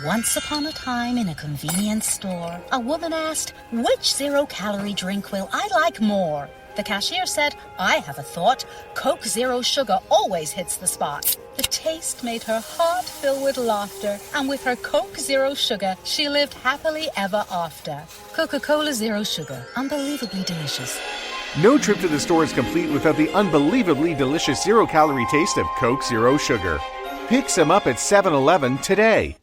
Once upon a time in a convenience store, a woman asked, "Which zero-calorie drink will I like more?" The cashier said, "I have a thought. Coke Zero Sugar always hits the spot." The taste made her heart fill with laughter, and with her Coke Zero Sugar, she lived happily ever after. Coca-Cola Zero Sugar, unbelievably delicious. No trip to the store is complete without the unbelievably delicious zero-calorie taste of Coke Zero Sugar. Pick some up at 7-Eleven today.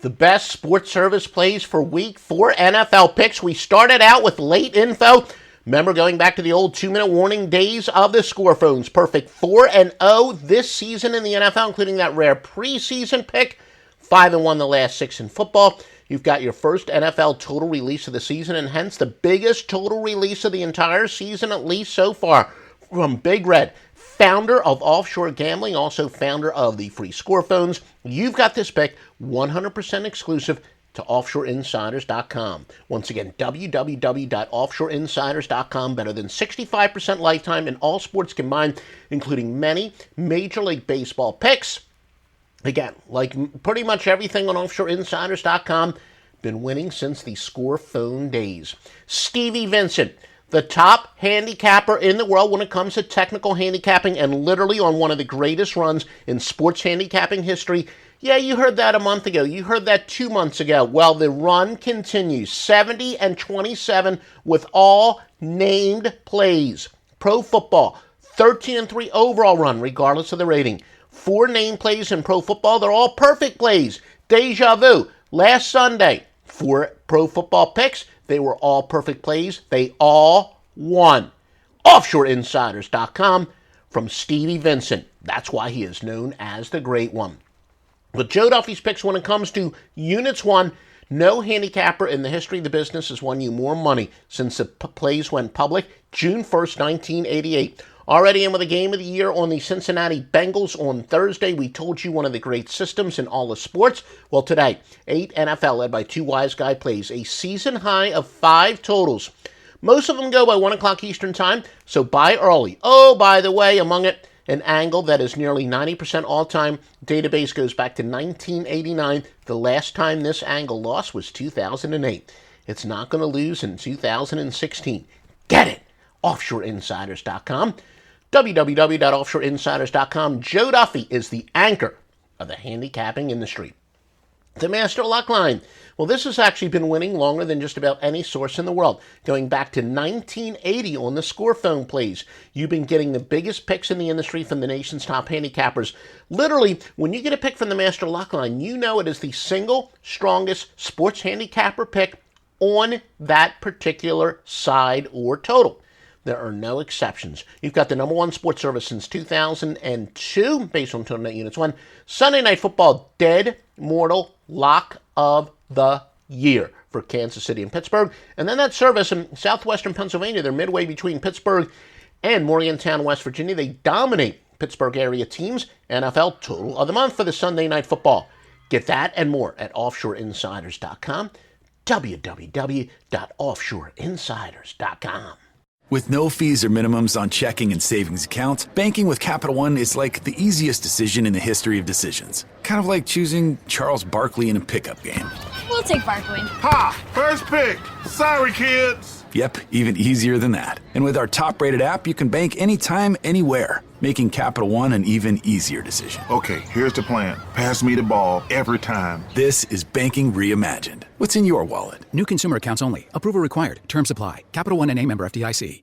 The best sports service plays for Week 4 NFL picks. We started out with late info. Remember, going back to the old 2-minute warning days of the score phones. Perfect 4-0 this season in the NFL, including that rare preseason pick. 5-1 the last 6 in football. You've got your first NFL total release of the season, and hence the biggest total release of the entire season, at least so far, from Big Red, founder of Offshore Gambling, also founder of the free score phones. You've got this pick 100% exclusive to offshoreinsiders.com. Once again, www.offshoreinsiders.com. Better than 65% lifetime in all sports combined, including many Major League Baseball picks. Again, like pretty much everything on offshoreinsiders.com, been winning since the score phone days. Stevie Vincent, the top handicapper in the world when it comes to technical handicapping, and literally on one of the greatest runs in sports handicapping history. Yeah, you heard that a month ago. You heard that 2 months ago. Well, the run continues. 70-27 with all named plays. Pro football, 13-3 overall run, regardless of the rating. 4 named plays in pro football. They're all perfect plays. Deja vu. Last Sunday, 4 pro football picks. They were all perfect plays. They all won. Offshoreinsiders.com from Stevie Vincent. That's why he is known as the Great One. But Joe Duffy's picks when it comes to units won, no handicapper in the history of the business has won you more money since the plays went public June 1st, 1988. Already in with a game of the year on the Cincinnati Bengals on Thursday. We told you one of the great systems in all of sports. Well, today, 8 NFL led by 2 wise guy plays, a season high of 5 totals. Most of them go by 1 o'clock Eastern time, so buy early. Oh, by the way, among it, an angle that is nearly 90% all-time. Database goes back to 1989. The last time this angle lost was 2008. It's not going to lose in 2016. Get it! Offshoreinsiders.com. www.offshoreinsiders.com. Joe Duffy is the anchor of the handicapping industry. The Master Luck Line. Well, this has actually been winning longer than just about any source in the world. Going back to 1980 on the score phone plays. You've been getting the biggest picks in the industry from the nation's top handicappers. Literally, when you get a pick from the Master Luck Line, you know it is the single strongest sports handicapper pick on that particular side or total. There are no exceptions. You've got the number 1 sports service since 2002, based on total net units won. Sunday Night Football, dead mortal lock of the year for Kansas City and Pittsburgh. And then that service in southwestern Pennsylvania, they're midway between Pittsburgh and Morgantown, West Virginia. They dominate Pittsburgh area teams. NFL Total of the Month for the Sunday Night Football. Get that and more at offshoreinsiders.com. www.offshoreinsiders.com. With no fees or minimums on checking and savings accounts, banking with Capital One is like the easiest decision in the history of decisions. Kind of like choosing Charles Barkley in a pickup game. We'll take Barkley. Ha! First pick. Sorry, kids. Yep, even easier than that. And with our top-rated app, you can bank anytime, anywhere, making Capital One an even easier decision. Okay, here's the plan. Pass me the ball every time. This is banking reimagined. What's in your wallet? New consumer accounts only. Approval required. Terms apply. Capital One N.A. member FDIC.